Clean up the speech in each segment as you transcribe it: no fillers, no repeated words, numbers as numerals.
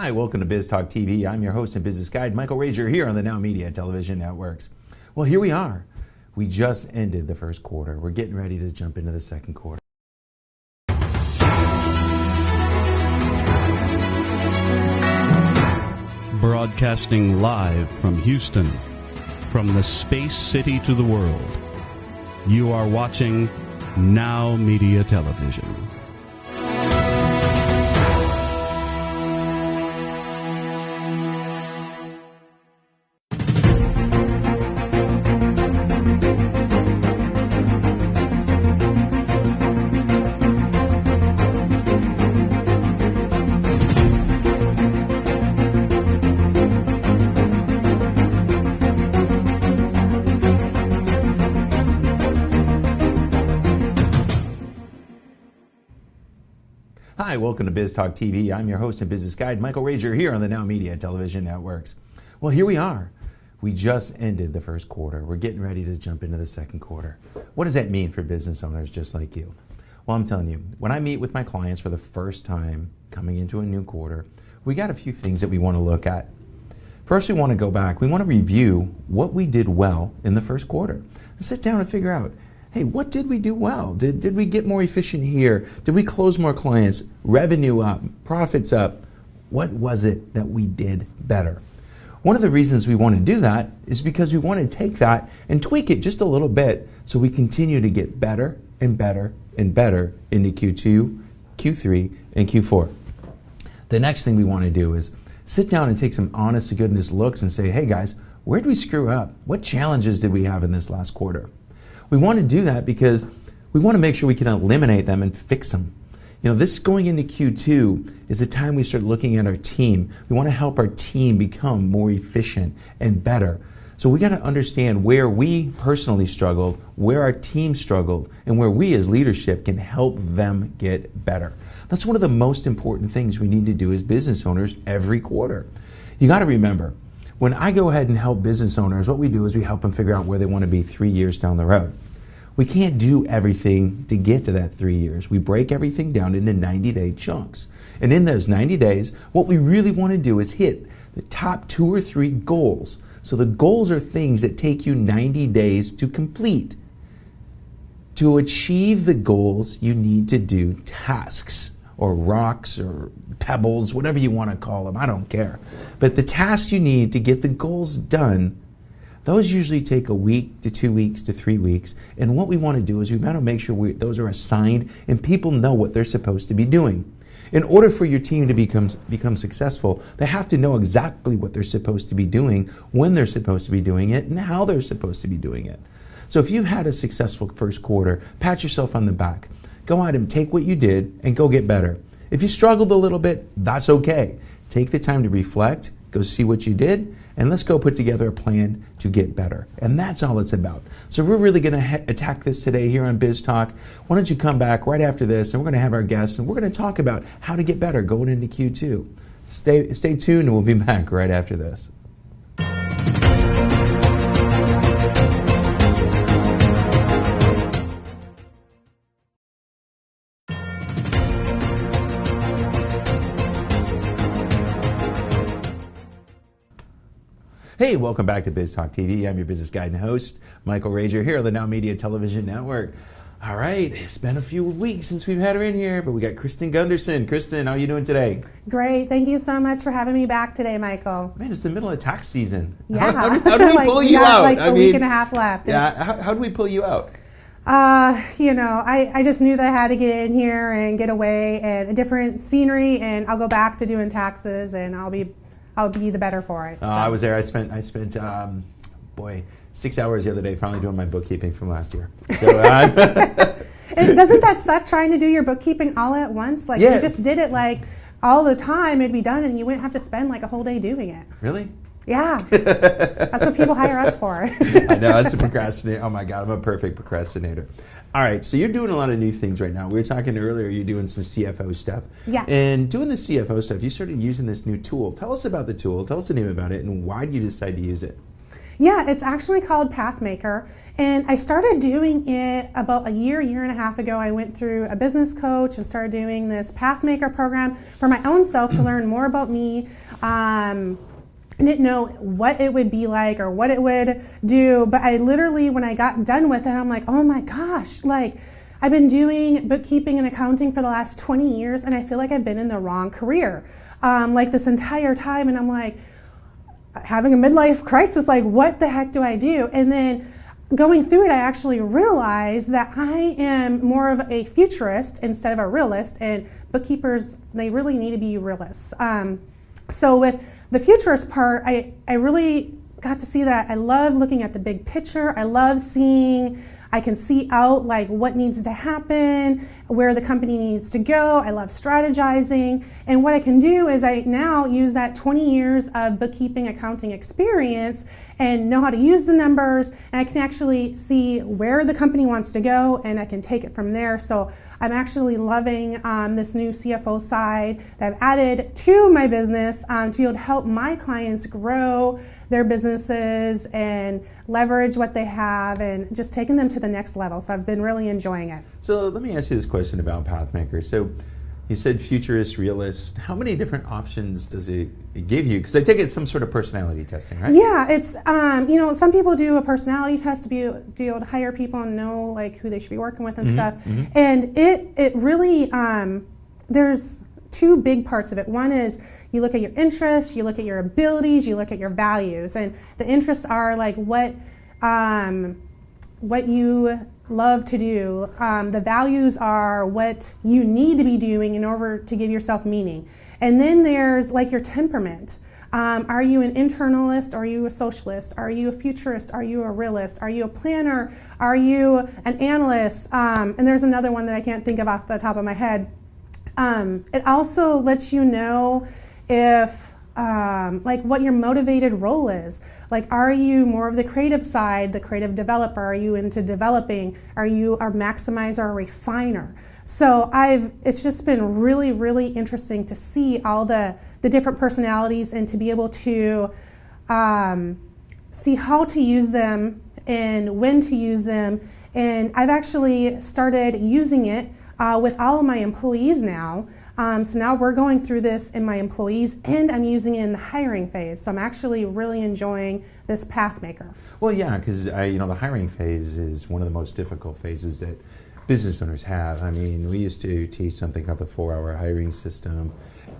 Hi, welcome to Biz Talk TV. I'm your host and business guide, Michael Rager, here on the Now Media television networks. Well, here we are. We just ended the first quarter. We're getting ready to jump into the second quarter. Broadcasting live from Houston, from the space city to the world, you are watching Now Media Television. Hi, welcome to Biz Talk TV. I'm your host and business guide, Michael Rager, here on the Now Media television networks. Well, here we are. We just ended the first quarter. We're getting ready to jump into the second quarter. What does that mean for business owners just like you? Well, I'm telling you, when I meet with my clients for the first time coming into a new quarter, we got a few things that we want to look at. First, we want to go back. We want to review what we did well in the first quarter. And sit down and figure out, hey, what did we do well? Did we get more efficient here? Did we close more clients? Revenue up? Profits up? What was it that we did better? One of the reasons we want to do that is because we want to take that and tweak it just a little bit so we continue to get better and better and better into Q2, Q3, and Q4. The next thing we want to do is sit down and take some honest to goodness looks and say, hey guys, where did we screw up? What challenges did we have in this last quarter? We want to do that because we want to make sure we can eliminate them and fix them. You know, this going into Q2 is the time we start looking at our team. We want to help our team become more efficient and better. So we got to understand where we personally struggled, where our team struggled, and where we as leadership can help them get better. That's one of the most important things we need to do as business owners every quarter. You got to remember, when I go ahead and help business owners, what we do is we help them figure out where they want to be 3 years down the road. We can't do everything to get to that 3 years. We break everything down into 90-day chunks. And in those 90 days, what we really want to do is hit the top 2 or 3 goals. So the goals are things that take you 90 days to complete. To achieve the goals, you need to do tasks, or rocks, or pebbles, whatever you want to call them, I don't care. But the tasks you need to get the goals done, those usually take a week to 2 weeks to 3 weeks. And what we want to do is we want to make sure those are assigned and people know what they're supposed to be doing. In order for your team to become successful, they have to know exactly what they're supposed to be doing, when they're supposed to be doing it, and how they're supposed to be doing it. So if you've had a successful first quarter, pat yourself on the back. Go out and take what you did and go get better. If you struggled a little bit, that's okay. Take the time to reflect, go see what you did, and let's go put together a plan to get better. And that's all it's about. So we're really going to attack this today here on Biz Talk. Why don't you come back right after this, and we're going to have our guests, and we're going to talk about how to get better going into Q2. Stay tuned, and we'll be back right after this. Hey, welcome back to Biz Talk TV. I'm your business guide and host, Michael Rager, here on the Now Media television network. All right, it's been a few weeks since we've had her in here, but we got Kristen Gunderson. Kristen, how are you doing today? Great. Thank you so much for having me back today, Michael. Man, it's the middle of tax season. Yeah. How do we pull you out? Like a week and a half left. Yeah. How do we pull you out? I just knew that I had to get in here and get away and a different scenery, and I'll go back to doing taxes, and I'll be the better for it. So. I was there. I spent 6 hours the other day finally doing my bookkeeping from last year. So, doesn't that suck trying to do your bookkeeping all at once? Like, yeah. You just did it like all the time, it'd be done, and you wouldn't have to spend like a whole day doing it. Really? Yeah. That's what people hire us for. I know, I was a procrastinator. Oh my God, I'm a perfect procrastinator. All right, so you're doing a lot of new things right now. We were talking earlier, you're doing some CFO stuff. Yeah. And doing the CFO stuff, you started using this new tool. Tell us about the tool, tell us the name about it, and why did you decide to use it? Yeah, it's actually called Pathmaker. And I started doing it about a year and a half ago. I went through a business coach and started doing this Pathmaker program for my own self to learn more about me. I didn't know what it would be like or what it would do, but I literally, when I got done with it, I'm like, oh my gosh, like I've been doing bookkeeping and accounting for the last 20 years and I feel like I've been in the wrong career like this entire time. And I'm like having a midlife crisis, like what the heck do I do? And then going through it, I actually realized that I am more of a futurist instead of a realist, and bookkeepers, they really need to be realists. So with the futurist part, I really got to see that I love looking at the big picture. I love seeing, I can see out like what needs to happen, where the company needs to go. I love strategizing. And what I can do is I now use that 20 years of bookkeeping, accounting experience and know how to use the numbers, and I can actually see where the company wants to go, and I can take it from there. So I'm actually loving this new CFO side that I've added to my business to be able to help my clients grow their businesses and leverage what they have and just taking them to the next level. So I've been really enjoying it. So let me ask you this question about Pathmaker. So you said futurist, realist. How many different options does it give you? Because I take it some sort of personality testing, right? Yeah, it's, some people do a personality test to be able to hire people and know like who they should be working with and stuff. Mm-hmm. And it really, there's two big parts of it. One is you look at your interests, you look at your abilities, you look at your values. And the interests are like what you love to do. The values are what you need to be doing in order to give yourself meaning. And then there's like your temperament. Are you an internalist? Are you a socialist? Are you a futurist? Are you a realist? Are you a planner? Are you an analyst? And there's another one that I can't think of off the top of my head. It also lets you know if like what your motivated role is. Like, are you more of the creative side, the creative developer? Are you into developing? Are you a maximizer or a refiner? So it's just been really, really interesting to see all the different personalities and to be able to see how to use them and when to use them. And I've actually started using it with all of my employees now. So now we're going through this in my employees, and I'm using it in the hiring phase. So I'm actually really enjoying this Pathmaker. Well, yeah, because the hiring phase is one of the most difficult phases that business owners have. I mean, we used to teach something called the 4-hour hiring system,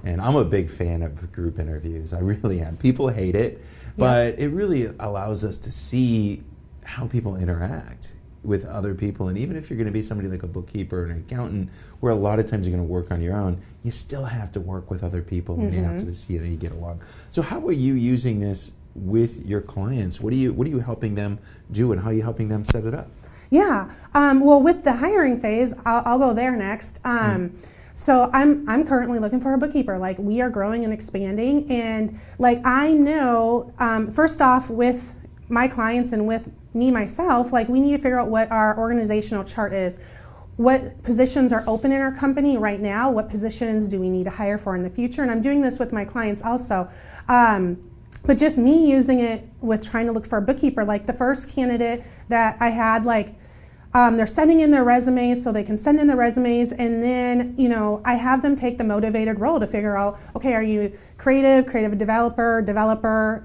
and I'm a big fan of group interviews. I really am. People hate it, but it really allows us to see how people interact with other people. And even if you're going to be somebody like a bookkeeper or an accountant, where a lot of times you're going to work on your own, you still have to work with other people, and you have to see how you get along. So how are you using this with your clients? What are you helping them do, and how are you helping them set it up? Yeah, well, with the hiring phase, I'll go there next. So I'm currently looking for a bookkeeper. Like, we are growing and expanding, and like I know, first off, with my clients and with me myself, like we need to figure out what our organizational chart is. What positions are open in our company right now? What positions do we need to hire for in the future? And I'm doing this with my clients also. But just me using it with trying to look for a bookkeeper, like the first candidate that I had, like they're sending in their resumes, so they can send in their resumes, and then I have them take the motivated role to figure out, okay, are you creative developer,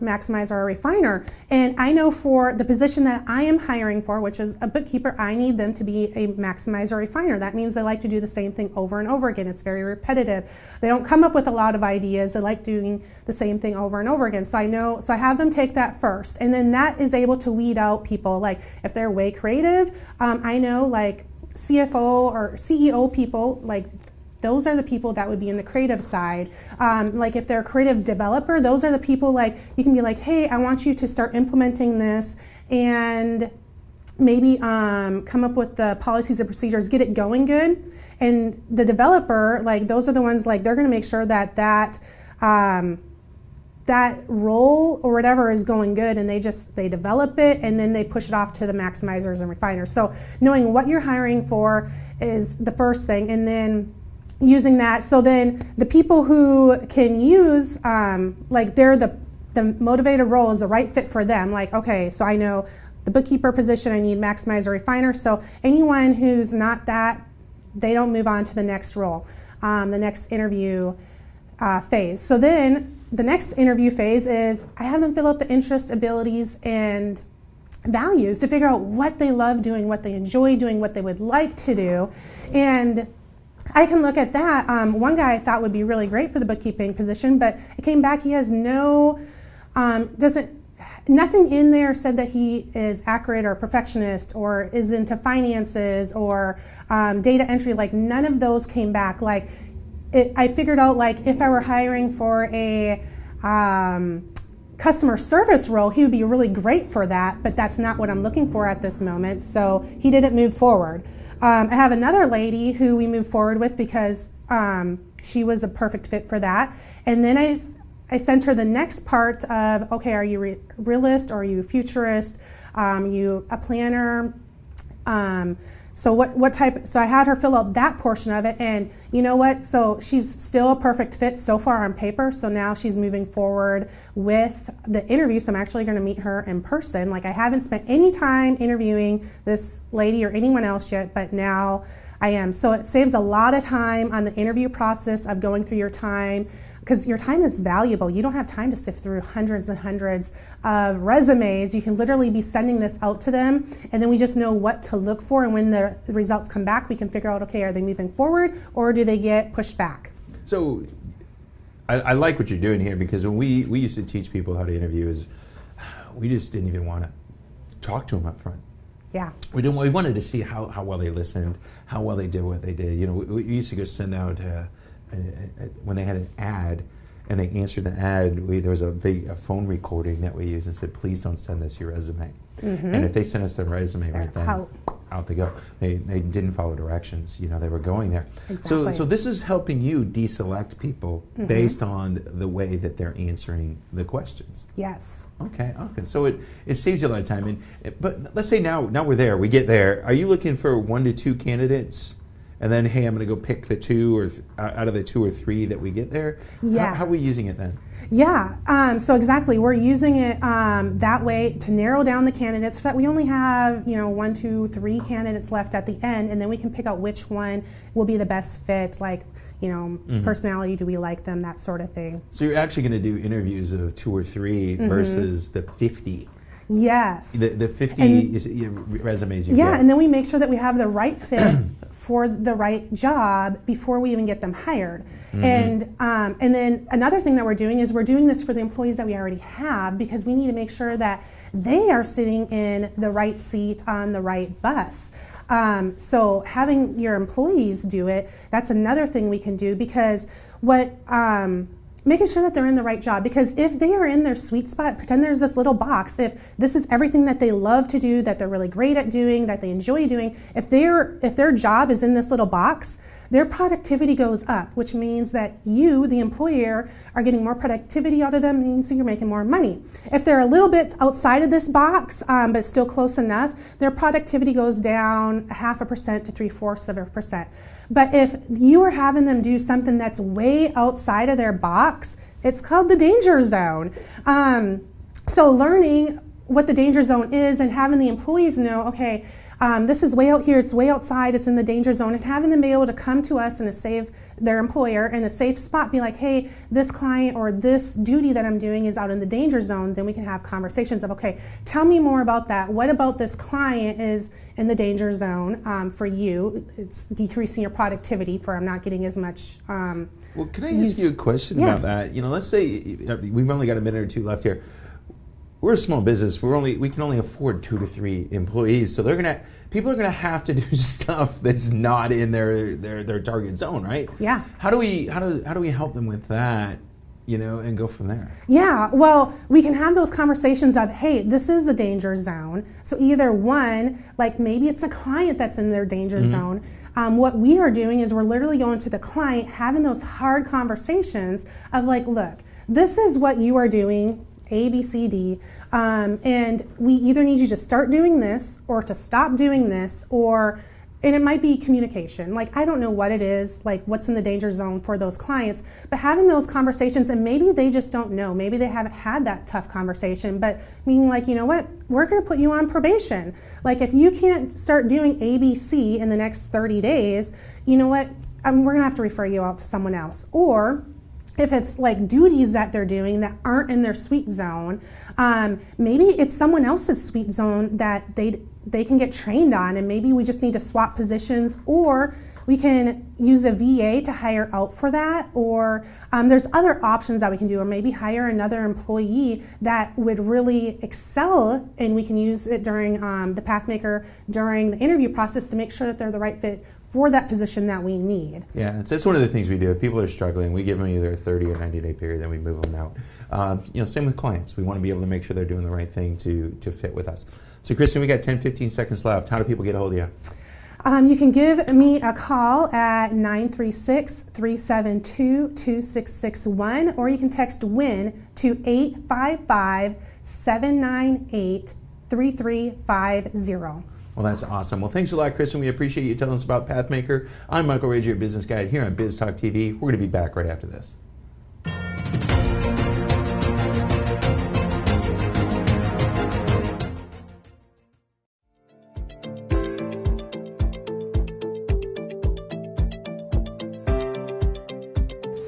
maximizer, or refiner? And I know for the position that I am hiring for, which is a bookkeeper, I need them to be a maximizer, refiner. That means they like to do the same thing over and over again. It's very repetitive. They don't come up with a lot of ideas. They like doing the same thing over and over again. So I have them take that first, and then that is able to weed out people. Like if they're way creative, I know like CFO or CEO people, like those are the people that would be in the creative side. Like if they're a creative developer, those are the people like you can be like, hey, I want you to start implementing this and maybe come up with the policies and procedures, get it going good. And the developer, like those are the ones like they're going to make sure that that role or whatever is going good, and they develop it and then they push it off to the maximizers and refiners. So knowing what you're hiring for is the first thing, and then using that. So then the people who can use, like they're the the motivated role is the right fit for them. Like, okay, so I know the bookkeeper position, I need maximizer refiner. So anyone who's not that, they don't move on to the next role, the next interview phase. So then the next interview phase is I have them fill out the interests, abilities, and values to figure out what they love doing, what they enjoy doing, what they would like to do. And I can look at that. One guy I thought would be really great for the bookkeeping position, but it came back he has nothing in there said that he is accurate or perfectionist or is into finances or data entry. Like none of those came back. Like I figured out like if I were hiring for a customer service role, he would be really great for that, but that's not what I'm looking for at this moment. So he didn't move forward. I have another lady who we moved forward with because she was a perfect fit for that. And then I sent her the next part of, okay, are you realist or are you futurist? You a planner? So what type? So I had her fill out that portion of it, and you know what? So she's still a perfect fit so far on paper. So now she's moving forward with the interview. So I'm actually going to meet her in person. Like I haven't spent any time interviewing this lady or anyone else yet, but now I am. So it saves a lot of time on the interview process of going through your time, because your time is valuable. You don't have time to sift through hundreds and hundreds of resumes. You can literally be sending this out to them, and then we just know what to look for, and when the results come back, we can figure out, okay, are they moving forward or do they get pushed back? So I like what you're doing here, because when we used to teach people how to interview, is we just didn't even want to talk to them up front. Yeah. We wanted to see how well they listened, how well they did what they did. You know, we used to go send out when they had an ad and they answered the ad, there was a phone recording that we used and said, please don't send us your resume. Mm-hmm. And if they sent us their resume right then, out they go. They didn't follow directions. You know, they were going there. Exactly. So this is helping you deselect people based on the way that they're answering the questions. Yes. Okay. So it saves you a lot of time. But let's say now we're there. We get there. Are you looking for 1 to 2 candidates? And then, hey, I'm going to go pick the 2 or out of the 2 or 3 that we get there? Yeah. How are we using it then? Yeah, so exactly. We're using it that way to narrow down the candidates so that we only have, 1, 2, 3 candidates left at the end, and then we can pick out which one will be the best fit, like, personality, do we like them, that sort of thing. So you're actually going to do interviews of 2 or 3 versus the 50. Yes. The 50 resumes you get. Yeah, and then we make sure that we have the right fit for the right job before we even get them hired. And then another thing that we're doing is we're doing this for the employees that we already have, because we need to make sure that they are sitting in the right seat on the right bus. So having your employees do it, that's another thing we can do, because making sure that they're in the right job, because if they are in their sweet spot, pretend there's this little box. If this is everything that they love to do, that they're really great at doing, that they enjoy doing, if their job is in this little box, their productivity goes up, which means that you, the employer, are getting more productivity out of them, means you're making more money. If they're a little bit outside of this box, but still close enough, their productivity goes down 0.5% to 0.75%. But if you are having them do something that's way outside of their box, it's called the danger zone. So learning what the danger zone is and having the employees know, okay, this is way out here, it's way outside, it's in the danger zone, and having them be able to come to us and to save their employer in a safe spot, be like, hey, this client or this duty that I'm doing is out in the danger zone, then we can have conversations of, okay, tell me more about that. What about this client is in the danger zone for you? It's decreasing your productivity for I'm not getting as much. Well, can I ask you a question about that? Let's say we've only got a minute or 2 left here. We're a small business. We can only afford 2 to 3 employees, so people are gonna have to do stuff that's not in their target zone, right? Yeah. How do we help them with that, and go from there? Yeah. Well, we can have those conversations of, hey, this is the danger zone. So either one, like maybe it's a client that's in their danger zone. What we are doing is we're literally going to the client, having those hard conversations of like, look, this is what you are doing. A, B, C, D, and we either need you to start doing this or to stop doing this, or and it might be communication. Like, I don't know what it is, like what's in the danger zone for those clients, but having those conversations, and maybe they just don't know, maybe they haven't had that tough conversation, but meaning like, you know what, we're going to put you on probation. Like, if you can't start doing ABC in the next 30 days, you know what, we're going to have to refer you out to someone else. Or if it's like duties that they're doing that aren't in their sweet zone, maybe it's someone else's sweet zone that they can get trained on, and maybe we just need to swap positions, or we can use a VA to hire out for that, or there's other options that we can do, or maybe hire another employee that would really excel, and we can use it during the Pathmaker during the interview process to make sure that they're the right fit for that position that we need. Yeah, it's one of the things we do. If people are struggling, we give them either a 30 or 90-day period, then we move them out. Same with clients. We want to be able to make sure they're doing the right thing to fit with us. So, Kristen, we got 10, 15 seconds left. How do people get a hold of you? You can give me a call at 936-372-2661, or you can text WIN to 855-798-3350. Well, that's awesome. Well, thanks a lot, Kristen. We appreciate you telling us about Pathmaker. I'm Michael Rager, your business guide here on Biz Talk TV. We're going to be back right after this.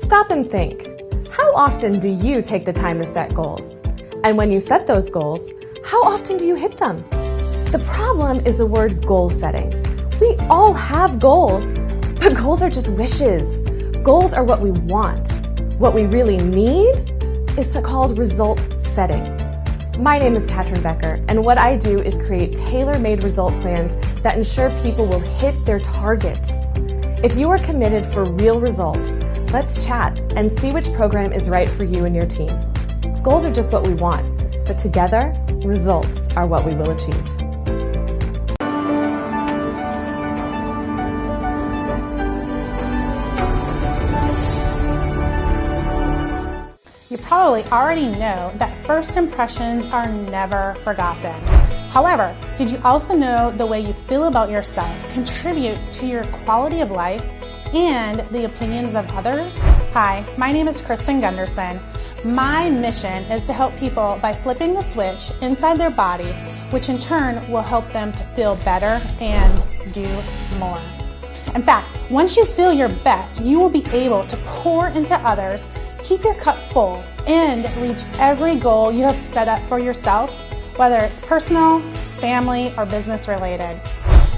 Stop and think. How often do you take the time to set goals? And when you set those goals, how often do you hit them? The problem is the word goal setting. We all have goals, but goals are just wishes. Goals are what we want. What we really need is called result setting. My name is Katrin Becker, and what I do is create tailor-made result plans that ensure people will hit their targets. If you are committed for real results, let's chat and see which program is right for you and your team. Goals are just what we want, but together, results are what we will achieve. You probably already know that first impressions are never forgotten. However, did you also know the way you feel about yourself contributes to your quality of life and the opinions of others? Hi, my name is Kristen Gunderson. My mission is to help people by flipping the switch inside their body, which in turn will help them to feel better and do more. In fact, once you feel your best, you will be able to pour into others, keep your cup full, and reach every goal you have set up for yourself, whether it's personal, family, or business related.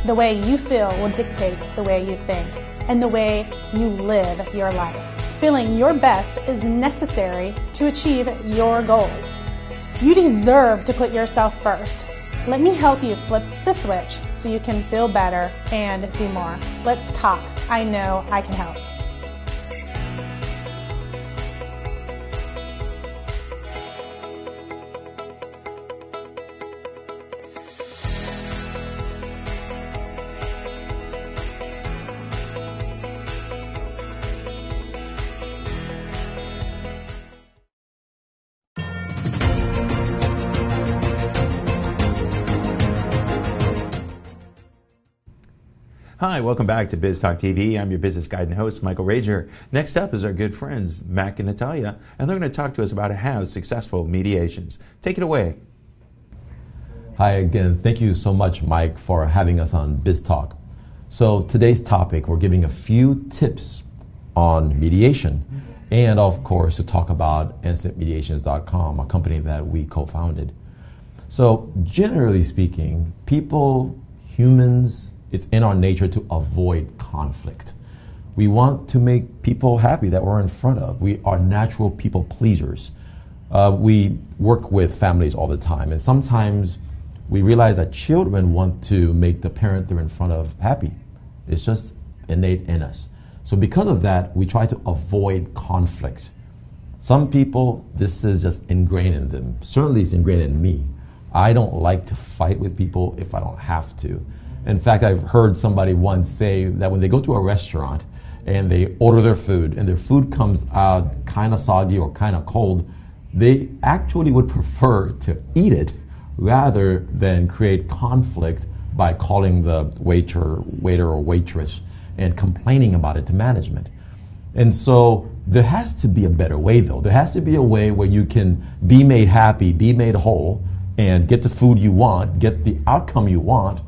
The way you feel will dictate the way you think and the way you live your life. Feeling your best is necessary to achieve your goals. You deserve to put yourself first. Let me help you flip the switch so you can feel better and do more. Let's talk. I know I can help. Hi, welcome back to Biz Talk TV. I'm your business guide and host, Michael Rager. Next up is our good friends, Mac and Natalia, and they're going to talk to us about how successful mediations. Take it away. Hi again. Thank you so much, Mike, for having us on Biz Talk. So today's topic, we're giving a few tips on mediation, and of course to talk about instantmediations.com, a company that we co-founded. So generally speaking, humans, it's in our nature to avoid conflict. We want to make people happy that we're in front of. We are natural people pleasers. We work with families all the time, and sometimes we realize that children want to make the parent they're in front of happy. It's just innate in us. So because of that, we try to avoid conflict. Some people, this is just ingrained in them. Certainly it's ingrained in me. I don't like to fight with people if I don't have to. In fact, I've heard somebody once say that when they go to a restaurant and they order their food and their food comes out kind of soggy or kind of cold, they actually would prefer to eat it rather than create conflict by calling the waiter or waitress and complaining about it to management. And so there has to be a better way, though. There has to be a way where you can be made happy, be made whole, and get the food you want, get the outcome you want,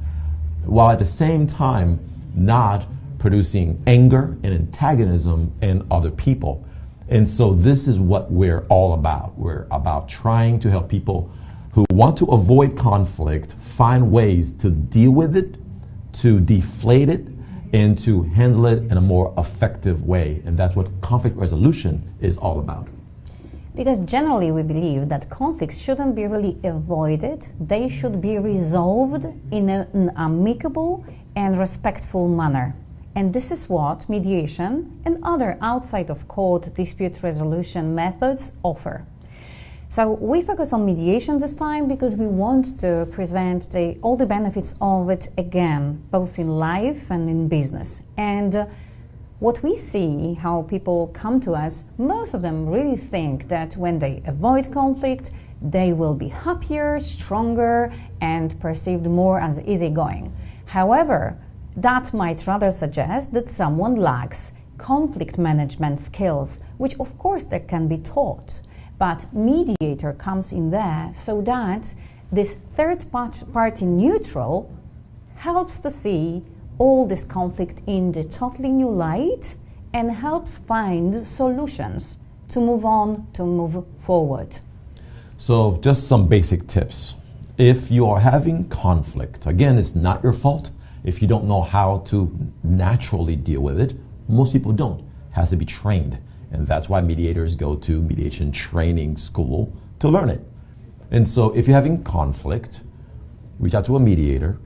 while at the same time not producing anger and antagonism in other people. And so this is what we're all about. We're about trying to help people who want to avoid conflict find ways to deal with it, to deflate it, and to handle it in a more effective way. And that's what conflict resolution is all about. Because generally we believe that conflicts shouldn't be really avoided. They should be resolved in an amicable and respectful manner. And this is what mediation and other outside of court dispute resolution methods offer. So we focus on mediation this time because we want to present all the benefits of it again, both in life and in business. And what we see, how people come to us, most of them really think that when they avoid conflict, they will be happier, stronger, and perceived more as easygoing. However, that might rather suggest that someone lacks conflict management skills, which of course that can be taught. But mediator comes in there so that this third party neutral helps to see all this conflict in the totally new light and helps find solutions to move on, to move forward. So just some basic tips. If you are having conflict, again, it's not your fault. If you don't know how to naturally deal with it, most people don't. It has to be trained. And that's why mediators go to mediation training school to learn it. And so if you're having conflict, reach out to a mediator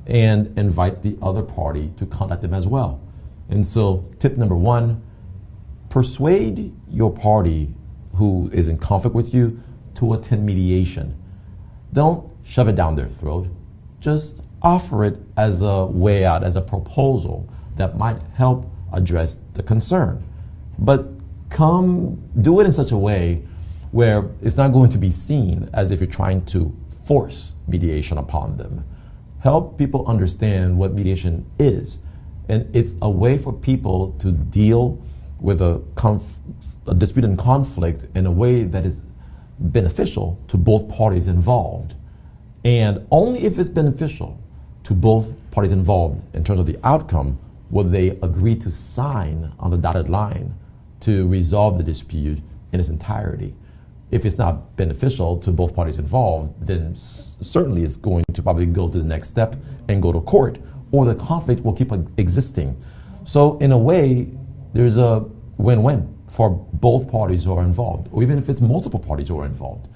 and invite the other party to contact them as well. And so tip number one, persuade your party who is in conflict with you to attend mediation. Don't shove it down their throat. Just offer it as a way out, as a proposal that might help address the concern. But do it in such a way where it's not going to be seen as if you're trying to force mediation upon them. Help people understand what mediation is. And it's a way for people to deal with a dispute and conflict in a way that is beneficial to both parties involved. And only if it's beneficial to both parties involved in terms of the outcome will they agree to sign on the dotted line to resolve the dispute in its entirety. If it's not beneficial to both parties involved, then certainly it's going to probably go to the next step and go to court, or the conflict will keep existing. So in a way, there's a win-win for both parties who are involved, or even if it's multiple parties who are involved.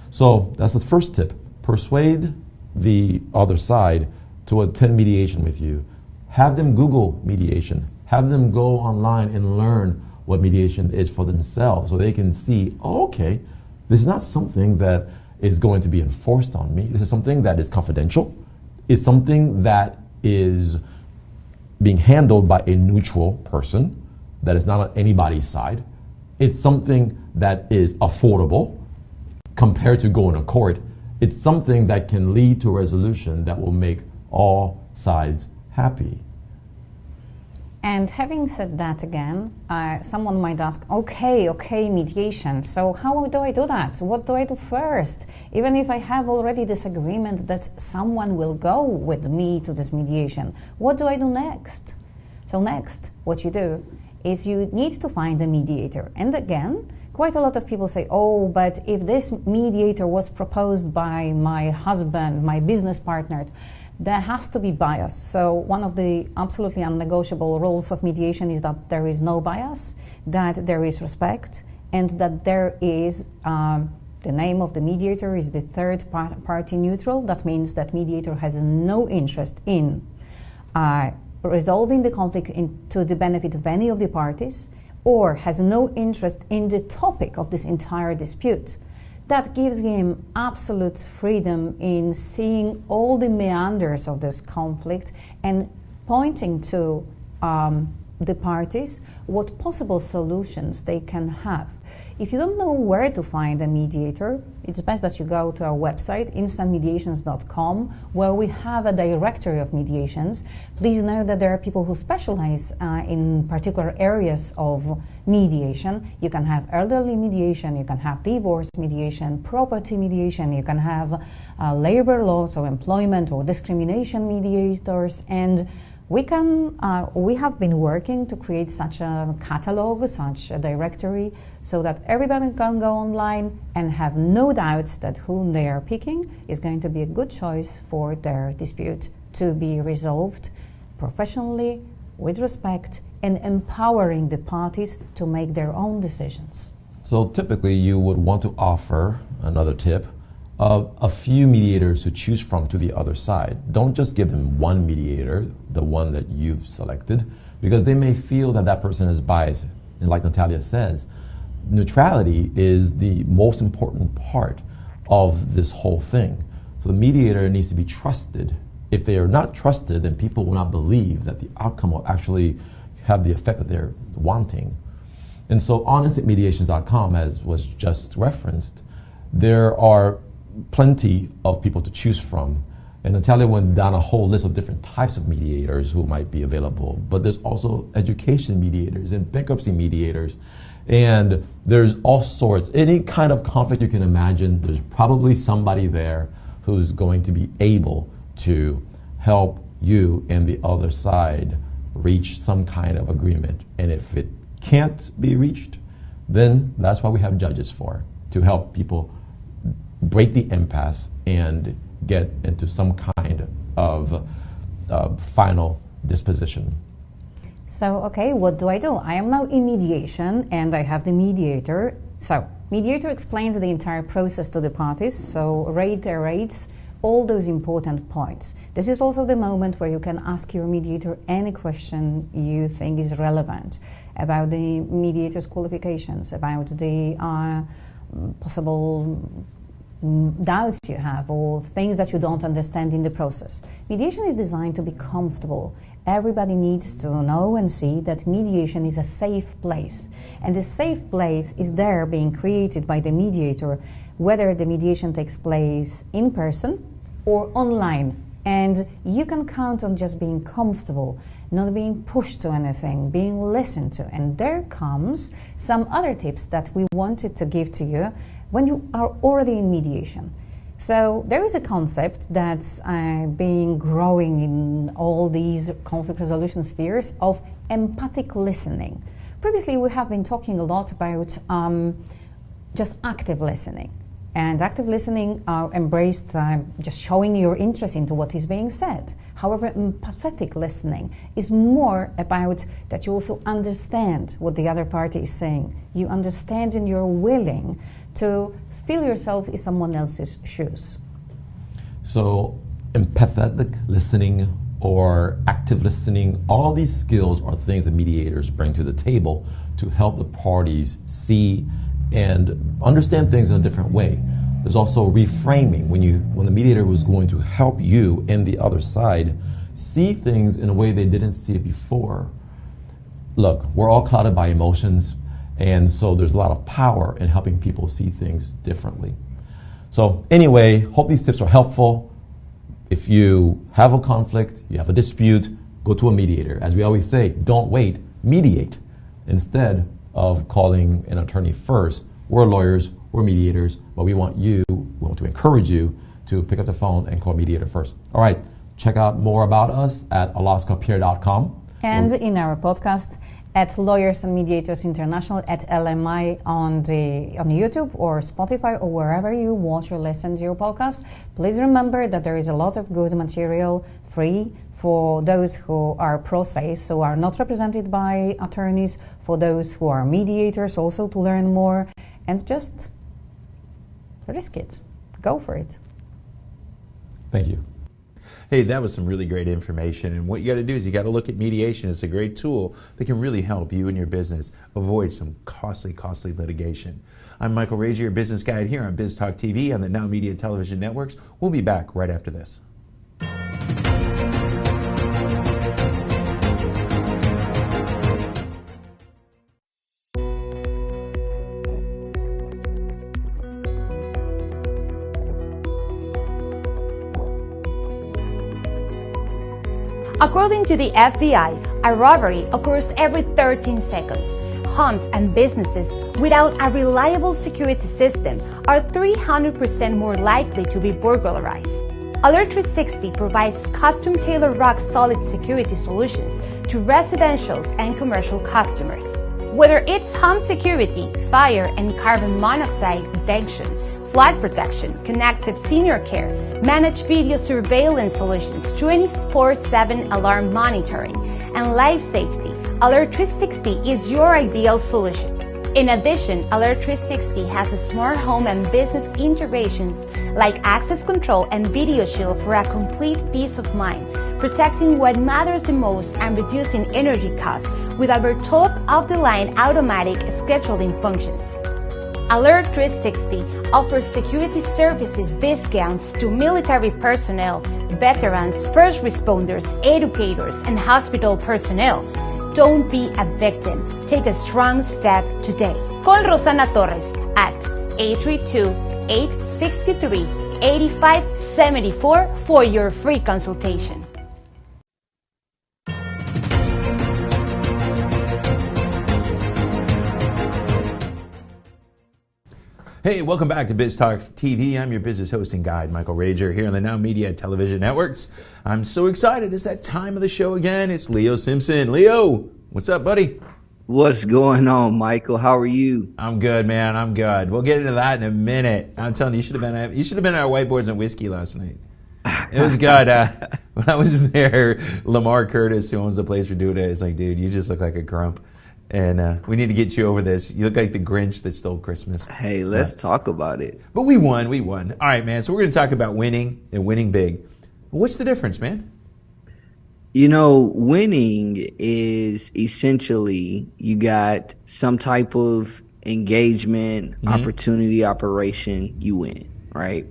So that's the first tip. Persuade the other side to attend mediation with you. Have them Google mediation. Have them go online and learn what mediation is for themselves so they can see, oh, okay, this is not something that is going to be enforced on me. This is something that is confidential. It's something that is being handled by a neutral person that is not on anybody's side. It's something that is affordable compared to going to court. It's something that can lead to a resolution that will make all sides happy. And having said that again, someone might ask, okay, mediation. So how do I do that? What do I do first? Even if I have already this agreement that someone will go with me to this mediation, what do I do next? So next, what you do is you need to find a mediator. And again, quite a lot of people say, oh, but if this mediator was proposed by my husband, my business partner, there has to be bias. So one of the absolutely unnegotiable rules of mediation is that there is no bias, that there is respect, and that there is, the name of the mediator is the third party neutral. That means that mediator has no interest in resolving the conflict to the benefit of any of the parties, or has no interest in the topic of this entire dispute. That gives him absolute freedom in seeing all the meanders of this conflict and pointing to the parties what possible solutions they can have. If you don't know where to find a mediator, it's best that you go to our website, instantmediations.com, where we have a directory of mediations. Please know that there are people who specialize in particular areas of mediation. You can have elderly mediation, you can have divorce mediation, property mediation, you can have labor law, so employment or discrimination mediators, and we have been working to create such a catalog, such a directory, so that everybody can go online and have no doubts that whom they are picking is going to be a good choice for their dispute to be resolved professionally, with respect, and empowering the parties to make their own decisions. So typically you would want to offer another tip of a few mediators to choose from to the other side. Don't just give them one mediator, the one that you've selected, because they may feel that that person is biased. And like Natalia says, neutrality is the most important part of this whole thing. So the mediator needs to be trusted. If they are not trusted, then people will not believe that the outcome will actually have the effect that they're wanting. And so on instantmediations.com, as was just referenced, there are plenty of people to choose from. And Natalia went down a whole list of different types of mediators who might be available. But there's also education mediators and bankruptcy mediators. And there's all sorts, any kind of conflict you can imagine, there's probably somebody there who's going to be able to help you and the other side reach some kind of agreement. And if it can't be reached, then that's what we have judges for, to help people break the impasse and get into some kind of final disposition. So, okay, what do? I am now in mediation and I have the mediator. So, mediator explains the entire process to the parties, so reiterates all those important points. This is also the moment where you can ask your mediator any question you think is relevant about the mediator's qualifications, about the possible doubts you have or things that you don't understand in the process. Mediation is designed to be comfortable. Everybody needs to know and see that mediation is a safe place. And the safe place is there being created by the mediator, whether the mediation takes place in person or online. And you can count on just being comfortable, not being pushed to anything, being listened to. And there comes some other tips that we wanted to give to you when you are already in mediation. So there is a concept that's being growing in all these conflict resolution spheres of empathic listening. Previously, we have been talking a lot about just active listening. And active listening embraced just showing your interest into what is being said. However, empathetic listening is more about that you also understand what the other party is saying. You understand and you're willing to feel yourself in someone else's shoes. So empathetic listening or active listening, all these skills are things that mediators bring to the table to help the parties see and understand things in a different way. There's also reframing, when the mediator was going to help you and the other side see things in a way they didn't see it before. Look, we're all clouded by emotions, and so there's a lot of power in helping people see things differently. So anyway, hope these tips are helpful. If you have a conflict, you have a dispute, go to a mediator. As we always say, don't wait, mediate. Instead of calling an attorney first, we're lawyers, we're mediators, but we want to encourage you to pick up the phone and call a mediator first. All right, check out more about us at alaskapeer.com. And in our podcast at Lawyers and Mediators International at LMI on YouTube or Spotify or wherever you watch or listen to your podcast. Please remember that there is a lot of good material free for those who are pro se, so are not represented by attorneys, for those who are mediators also to learn more, and just risk it. Go for it. Thank you. Hey, that was some really great information. And what you got to do is you got to look at mediation. It's a great tool that can really help you and your business avoid some costly litigation. I'm Michael Rager, your business guide here on Biz Talk TV on the Now Media Television Networks. We'll be back right after this. According to the FBI, a robbery occurs every 13 seconds. Homes and businesses without a reliable security system are 300% more likely to be burglarized. Alert 360 provides custom-tailored rock-solid security solutions to residential and commercial customers. Whether it's home security, fire and carbon monoxide detection, flood protection, connected senior care, managed video surveillance solutions, 24/7 alarm monitoring, and life safety, Alert 360 is your ideal solution. In addition, Alert 360 has smart home and business integrations like access control and video shield for a complete peace of mind, protecting what matters the most and reducing energy costs with our top-of-the-line automatic scheduling functions. Alert 360 offers security services discounts to military personnel, veterans, first responders, educators, and hospital personnel. Don't be a victim. Take a strong step today. Call Rosana Torres at 832-863-8574 for your free consultation. Hey, welcome back to Biz Talk TV. I'm your business host and guide, Michael Rager, here on the Now Media Television Networks. I'm so excited. It's that time of the show again. It's Leo Simpson. Leo, what's up, buddy? What's going on, Michael? How are you? I'm good, man. I'm good. We'll get into that in a minute. I'm telling you, you should have been at our whiteboards and whiskey last night. It was good. When I was there, Lamar Curtis, who owns the place for doing it, is like, dude, you just look like a grump. And we need to get you over this. You look like the Grinch that stole Christmas. Hey, let's talk about it. But we won. All right, man. So we're going to talk about winning and winning big. What's the difference, man? You know, winning is essentially you got some type of engagement, opportunity, operation, you win, right?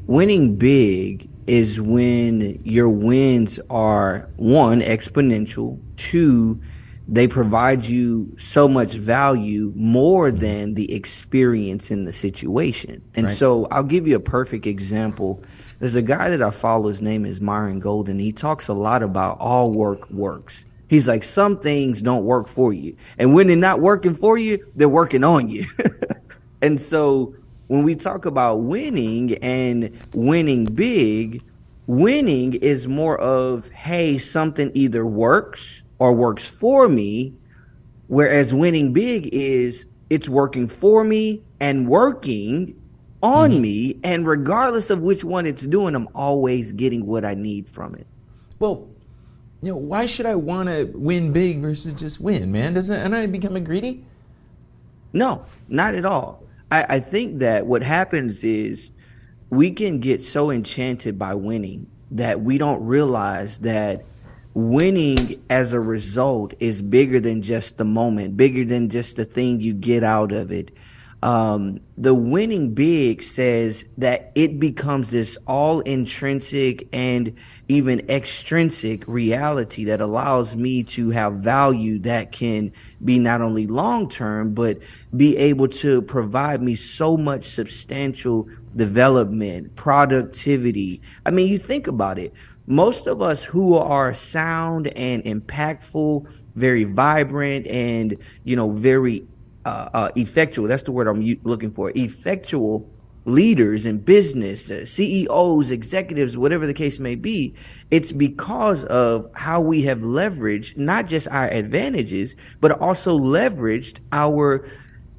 Winning big is when your wins are, one, exponential, two, they provide you so much value more than the experience in the situation. And so I'll give you a perfect example. There's a guy that I follow. His name is Myron Golden. He talks a lot about all work works. He's like, some things don't work for you. And when they're not working for you, they're working on you. And so when we talk about winning and winning big, winning is more of, hey, something either works or works for me, whereas winning big is it's working for me and working on me, and regardless of which one it's doing, I'm always getting what I need from it. Well, you know, why should I want to win big versus just win, man? Am I becoming greedy? No, not at all. I think that what happens is we can get so enchanted by winning that we don't realize that winning as a result is bigger than just the moment, bigger than just the thing you get out of it. The winning big says that it becomes this all intrinsic and even extrinsic reality that allows me to have value that can be not only long term, but be able to provide me so much substantial development, productivity. I mean, you think about it. Most of us who are sound and impactful, very vibrant and, you know, very effectual, that's the word I'm looking for, effectual leaders in business, CEOs, executives, whatever the case may be, it's because of how we have leveraged not just our advantages, but also leveraged our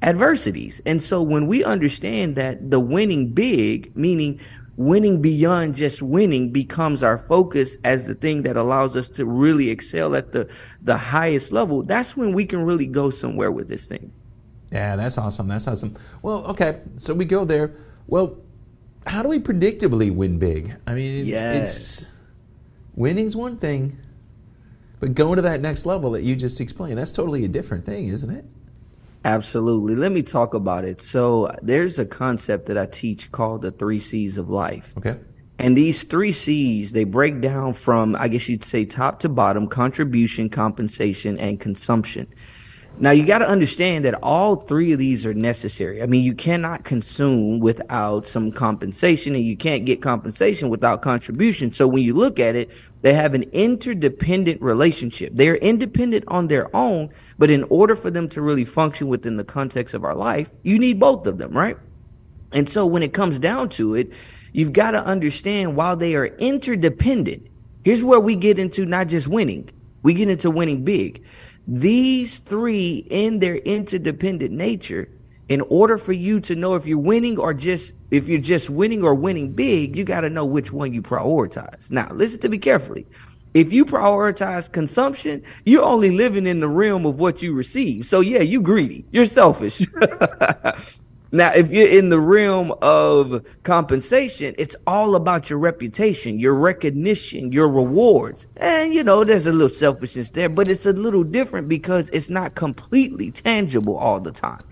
adversities. And so when we understand that the winning big, meaning winning beyond just winning, becomes our focus as the thing that allows us to really excel at the highest level, that's when we can really go somewhere with this thing. Yeah, that's awesome. That's awesome. Well, okay, so we go there. Well, how do we predictably win big? I mean, it's winning's one thing, but going to that next level that you just explained, that's totally a different thing, isn't it? Absolutely. Let me talk about it. So there's a concept that I teach called the 3 C's of life. Okay. And these 3 C's, they break down from, I guess you'd say, top to bottom: contribution, compensation, and consumption. Now, you got to understand that all three of these are necessary. I mean, you cannot consume without some compensation, and you can't get compensation without contribution. So when you look at it, they have an interdependent relationship. They're independent on their own, but in order for them to really function within the context of our life, you need both of them, right? And so when it comes down to it, you've got to understand while they are interdependent, here's where we get into not just winning, we get into winning big. These three, in their interdependent nature, in order for you to know if you're winning or if you're just winning or winning big, you got to know which one you prioritize. Now, listen to me carefully. If you prioritize consumption, you're only living in the realm of what you receive. So yeah, you greedy, you're selfish. Now, if you're in the realm of compensation, it's all about your reputation, your recognition, your rewards. And, there's a little selfishness there, but it's a little different because it's not completely tangible all the time.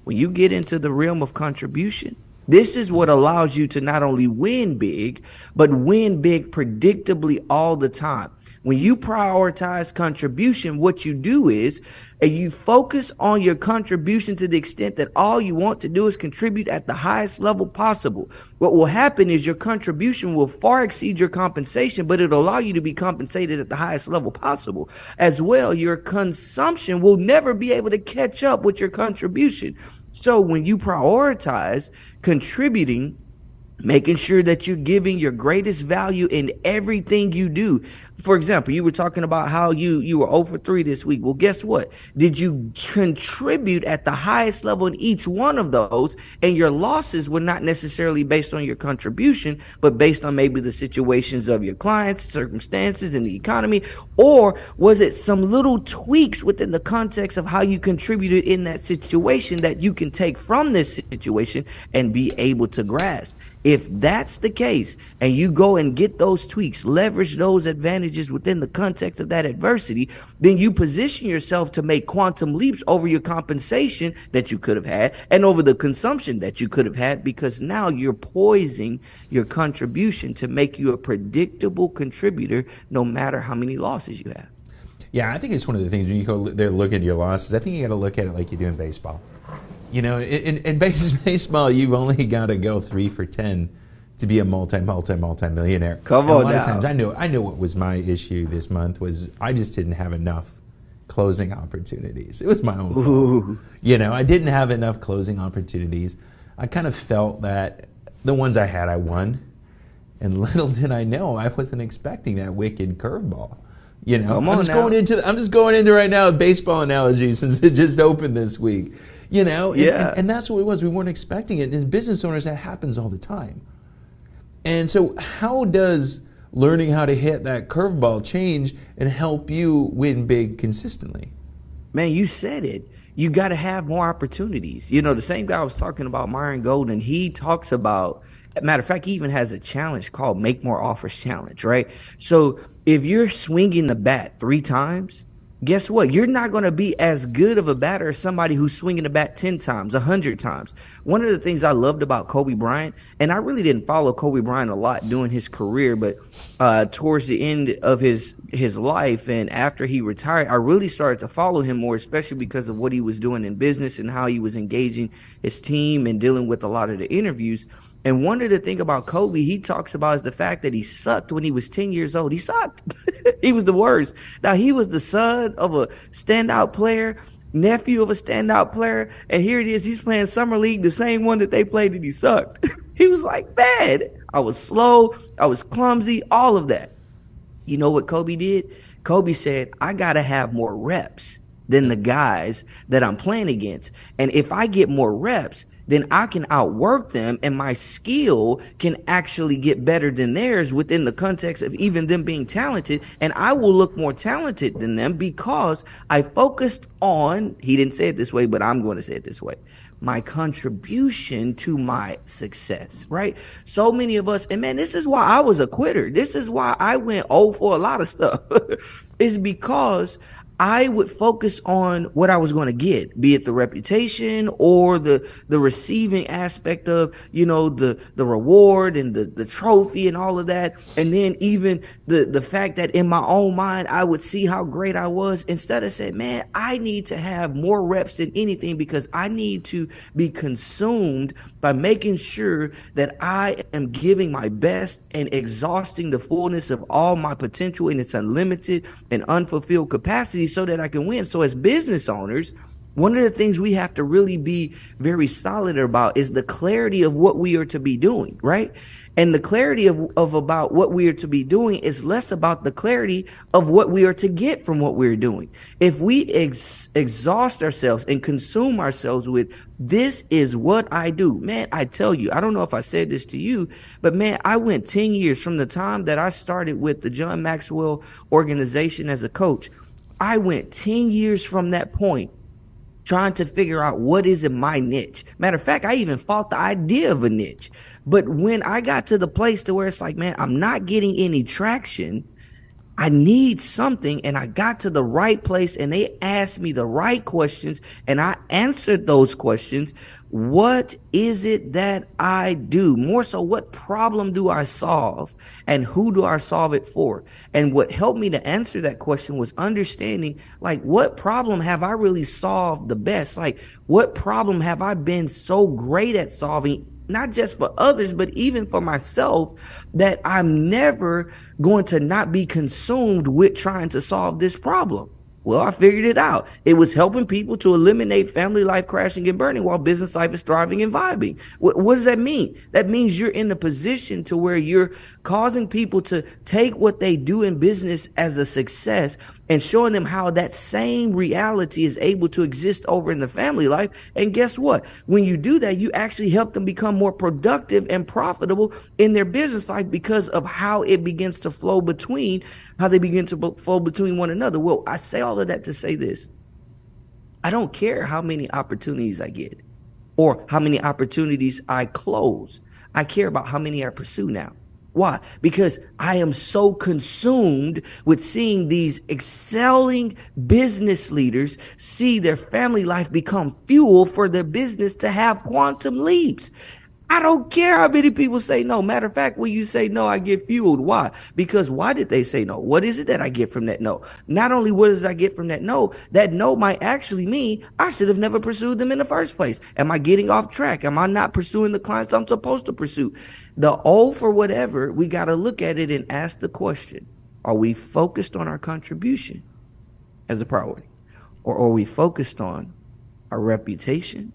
When you get into the realm of contribution, this is what allows you to not only win big, but win big predictably all the time. When you prioritize contribution, what you do is you focus on your contribution to the extent that all you want to do is contribute at the highest level possible. What will happen is your contribution will far exceed your compensation, but it'll allow you to be compensated at the highest level possible. As well, your consumption will never be able to catch up with your contribution. So when you prioritize contributing, making sure that you're giving your greatest value in everything you do. For example, you were talking about how you were 0 for 3 this week. Well, guess what? Did you contribute at the highest level in each one of those? And your losses were not necessarily based on your contribution, but based on maybe the situations of your clients, circumstances, and the economy. Or was it some little tweaks within the context of how you contributed in that situation that you can take from this situation and be able to grasp? If that's the case, and you go and get those tweaks, leverage those advantages within the context of that adversity, then you position yourself to make quantum leaps over your compensation that you could have had and over the consumption that you could have had, because now you're poising your contribution to make you a predictable contributor no matter how many losses you have. Yeah, I think it's one of the things when you go there look at your losses, I think you got to look at it like you do in baseball. In baseball, you've only got to go 3 for 10 to be a multi-millionaire. Come on now. A lot of times, I know what was my issue this month was I just didn't have enough closing opportunities. It was my own fault. I didn't have enough closing opportunities. I kind of felt that the ones I had, I won. And little did I know, I wasn't expecting that wicked curveball. I'm just going into right now a baseball analogy since it just opened this week. And that's what it was. We weren't expecting it. And as business owners, that happens all the time. And so how does learning how to hit that curveball change and help you win big consistently? Man, you said it. You got to have more opportunities. The same guy I was talking about, Myron Golden, he talks about, matter of fact, he even has a challenge called Make More Offers Challenge, right? So if you're swinging the bat 3 times, guess what? You're not going to be as good of a batter as somebody who's swinging the bat 10 times, 100 times. One of the things I loved about Kobe Bryant, and I really didn't follow Kobe Bryant a lot during his career, but towards the end of his life and after he retired, I really started to follow him more, especially because of what he was doing in business and how he was engaging his team and dealing with a lot of the interviews. And one of the things about Kobe, he talks about is the fact that he sucked when he was 10 years old. He sucked. He was the worst. Now, he was the son of a standout player, nephew of a standout player, and here it is. He's playing summer league, the same one that they played, and he sucked. He was like, bad. I was slow. I was clumsy, all of that. You know what Kobe did? Kobe said, I got to have more reps than the guys that I'm playing against. And if I get more reps, then I can outwork them and my skill can actually get better than theirs within the context of even them being talented. And I will look more talented than them because I focused on, he didn't say it this way, but I'm going to say it this way, my contribution to my success, right? So many of us, and man, this is why I was a quitter. This is why I went 0 for a lot of stuff. It's because I would focus on what I was going to get, be it the reputation or the receiving aspect of, the reward and the trophy and all of that. And then even the fact that in my own mind, I would see how great I was, instead of saying, man, I need to have more reps than anything, because I need to be consumed by making sure that I am giving my best and exhausting the fullness of all my potential in its unlimited and unfulfilled capacity, so that I can win. So as business owners, one of the things we have to really be very solid about is the clarity of what we are to be doing, right? And the clarity of about what we are to be doing is less about the clarity of what we are to get from what we're doing. If we exhaust ourselves and consume ourselves with, this is what I do, man, I tell you, I don't know if I said this to you, but man, I went 10 years from the time that I started with the John Maxwell organization as a coach. I went 10 years from that point trying to figure out what is in my niche. Matter of fact, I even fought the idea of a niche. But when I got to the place to where it's like, man, I'm not getting any traction, I need something, and I got to the right place, and they asked me the right questions, and I answered those questions. What is it that I do? More so, what problem do I solve, and who do I solve it for? And what helped me to answer that question was understanding, like, what problem have I really solved the best? Like, what problem have I been so great at solving, not just for others, but even for myself, that I'm never going to not be consumed with trying to solve this problem? Well, I figured it out. It was helping people to eliminate family life crashing and burning while business life is thriving and vibing. What does that mean? That means you're in a position to where you're causing people to take what they do in business as a success and showing them how that same reality is able to exist over in the family life. And guess what? When you do that, you actually help them become more productive and profitable in their business life because of how it begins to flow between, how they begin to flow between one another. Well, I say all of that to say this. I don't care how many opportunities I get or how many opportunities I close. I care about how many I pursue now. Why? Because I am so consumed with seeing these excelling business leaders see their family life become fuel for their business to have quantum leaps. I don't care how many people say no. Matter of fact, when you say no, I get fueled. Why? Because why did they say no? What is it that I get from that no? Not only what does I get from that no might actually mean I should have never pursued them in the first place. Am I getting off track? Am I not pursuing the clients I'm supposed to pursue? The O for whatever, we got to look at it and ask the question, are we focused on our contribution as a priority? Or are we focused on our reputation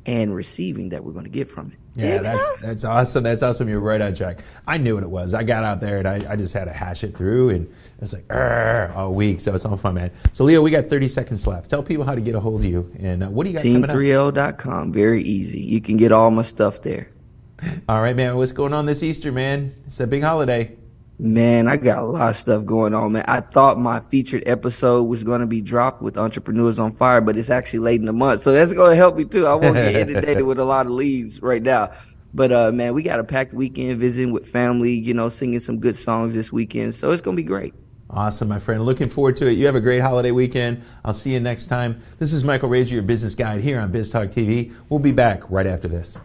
and receiving that we're going to get from it? Yeah, that's awesome. That's awesome. You're right on track. I knew what it was. I got out there and I just had to hash it through, and it's like all week. So it's all fun, man. So Leo, we got 30 seconds left. Tell people how to get a hold of you, and what do you got coming up? Team3l.com. Very easy. You can get all my stuff there. All right, man. What's going on this Easter, man? It's a big holiday. Man, I got a lot of stuff going on, man. I thought my featured episode was going to be dropped with Entrepreneurs on Fire, but it's actually late in the month. So that's going to help me too. I won't get inundated with a lot of leads right now. But, man, we got a packed weekend visiting with family, singing some good songs this weekend. So it's going to be great. Awesome, my friend. Looking forward to it. You have a great holiday weekend. I'll see you next time. This is Michael Rager, your business guide here on Biz Talk TV. We'll be back right after this.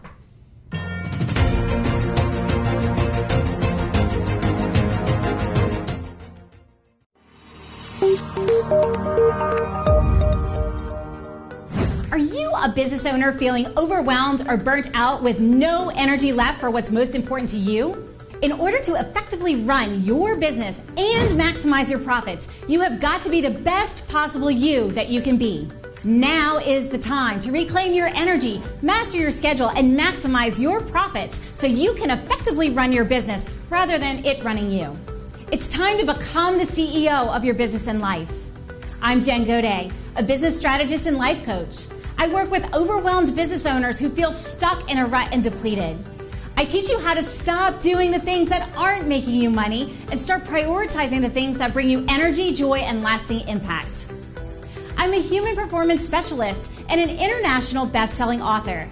Are you a business owner feeling overwhelmed or burnt out with no energy left for what's most important to you? In order to effectively run your business and maximize your profits, you have got to be the best possible you that you can be. Now is the time to reclaim your energy, master your schedule, and maximize your profits so you can effectively run your business rather than it running you. It's time to become the CEO of your business and life. I'm Jen Godet, a business strategist and life coach. I work with overwhelmed business owners who feel stuck in a rut and depleted. I teach you how to stop doing the things that aren't making you money and start prioritizing the things that bring you energy, joy, and lasting impact. I'm a human performance specialist and an international best-selling author.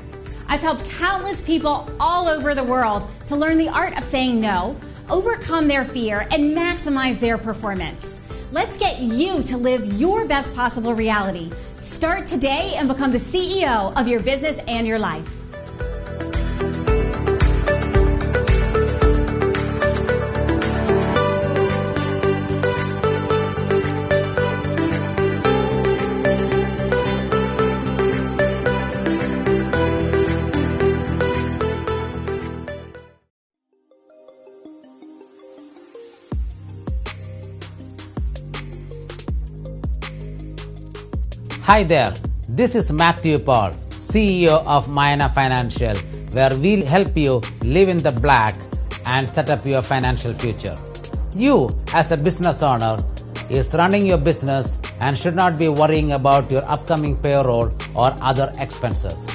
I've helped countless people all over the world to learn the art of saying no, overcome their fear, and maximize their performance. Let's get you to live your best possible reality. Start today and become the CEO of your business and your life. Hi there, this is Matthew Paul, CEO of Mayana Financial, where we'll help you live in the black and set up your financial future. You, as a business owner, is running your business and should not be worrying about your upcoming payroll or other expenses.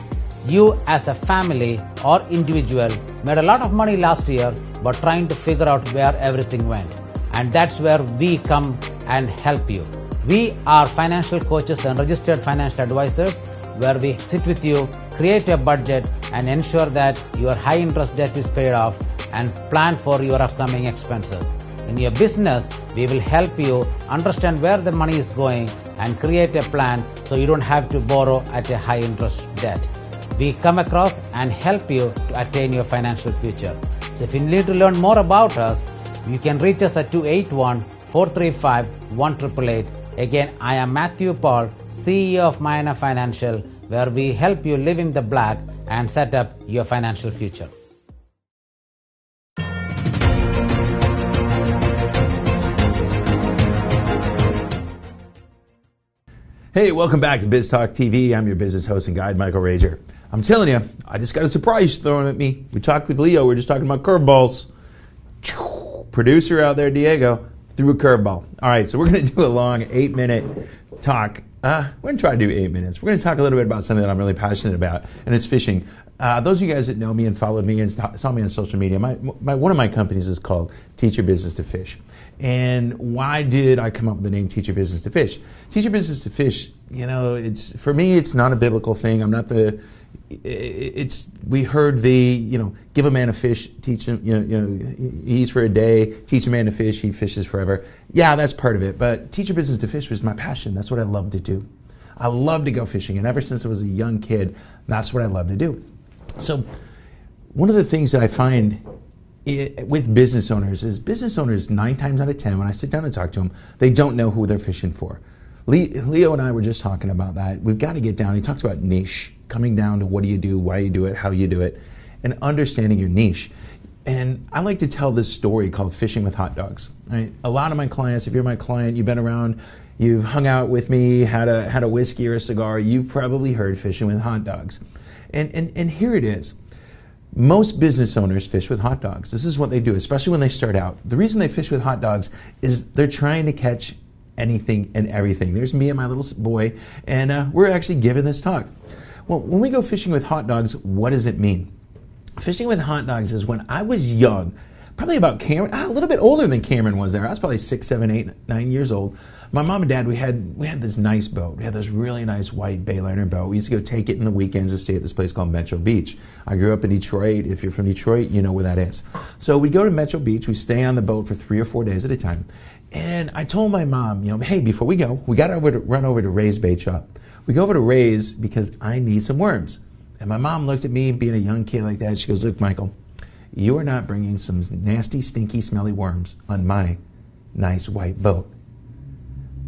You, as a family or individual, made a lot of money last year but trying to figure out where everything went. And that's where we come and help you. We are financial coaches and registered financial advisors, where we sit with you, create a budget, and ensure that your high interest debt is paid off and plan for your upcoming expenses. In your business, we will help you understand where the money is going and create a plan so you don't have to borrow at a high interest debt. We come across and help you to attain your financial future. So if you need to learn more about us, you can reach us at 281-435-1888. Again, I am Matthew Paul, CEO of Mayana Financial, where we help you live in the black and set up your financial future. Hey, welcome back to Biz Talk TV. I'm your business host and guide, Michael Rager. I'm telling you, I just got a surprise thrown at me. We talked with Leo. We're just talking about curveballs. Producer out there, Diego, threw a curveball. All right, so we're going to do a long 8-minute talk. We're going to try to do 8 minutes. We're going to talk a little bit about something that I'm really passionate about, and it's fishing. Those of you guys that know me and followed me and saw me on social media, one of my companies is called Teach Your Business to Fish. And why did I come up with the name Teach Your Business to Fish? Teach Your Business to Fish, you know, for me, it's not a biblical thing. I'm not we heard give a man a fish, teach him, he eats for a day, teach a man to fish, he fishes forever. Yeah, that's part of it. But Teach Your Business to Fish was my passion. That's what I love to do. I love to go fishing. And ever since I was a young kid, that's what I love to do. So one of the things that I find with business owners is 9 times out of 10, when I sit down and talk to them, they don't know who they're fishing for. Leo and I were just talking about that. We've got to get down. He talks about niche, coming down to what do you do, why you do it, how you do it, and understanding your niche. And I like to tell this story called Fishing with Hot Dogs. Right? A lot of my clients, if you're my client, you've been around, you've hung out with me, had a whiskey or a cigar, you've probably heard fishing with hot dogs. And here it is. Most business owners fish with hot dogs. This is what they do, especially when they start out. The reason they fish with hot dogs is they're trying to catch anything and everything. There's me and my little boy, and we're actually giving this talk. Well, when we go fishing with hot dogs, what does it mean? Fishing with hot dogs is when I was young, probably about Cameron, a little bit older than Cameron was there. I was probably 6, 7, 8, 9 years old. My mom and dad, we had this nice boat. We had this really nice white Bayliner boat. We used to go take it in the weekends and stay at this place called Metro Beach. I grew up in Detroit. If you're from Detroit, you know where that is. So we'd go to Metro Beach. We stay on the boat for 3 or 4 days at a time. And I told my mom, hey, before we go, we got to run over to Ray's bait shop. We go over to Ray's because I need some worms. And my mom looked at me, being a young kid like that. She goes, look, Michael, you are not bringing some nasty, stinky, smelly worms on my nice white boat.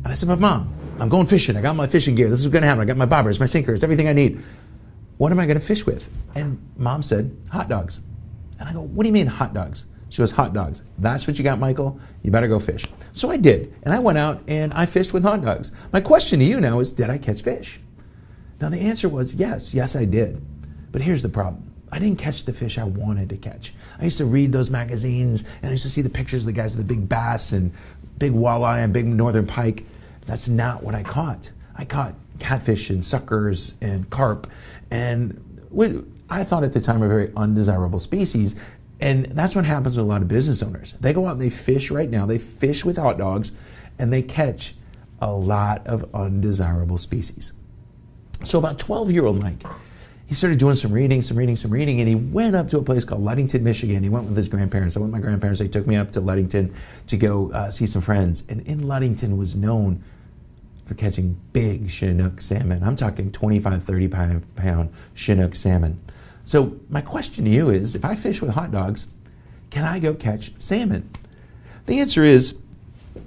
And I said, but Mom, I'm going fishing. I got my fishing gear. This is what's going to happen. I got my bobbers, my sinkers, everything I need. What am I going to fish with? And Mom said, hot dogs. And I go, what do you mean hot dogs? She goes, hot dogs. That's what you got, Michael? You better go fish. So I did. And I went out and I fished with hot dogs. My question to you now is, did I catch fish? Now the answer was yes. Yes, I did. But here's the problem. I didn't catch the fish I wanted to catch. I used to read those magazines and I used to see the pictures of the guys with the big bass and big walleye and big northern pike. That's not what I caught. I caught catfish and suckers and carp, and I thought at the time were very undesirable species. And that's what happens with a lot of business owners. They go out and they fish right now. They fish with hot dogs and they catch a lot of undesirable species. So about 12-year-old Mike, he started doing some reading, and he went up to a place called Ludington, Michigan. He went with his grandparents. I went with my grandparents. They took me up to Ludington to go see some friends. And in Ludington was known for catching big Chinook salmon. I'm talking 25, 30-pound Chinook salmon. So my question to you is, if I fish with hot dogs, can I go catch salmon? The answer is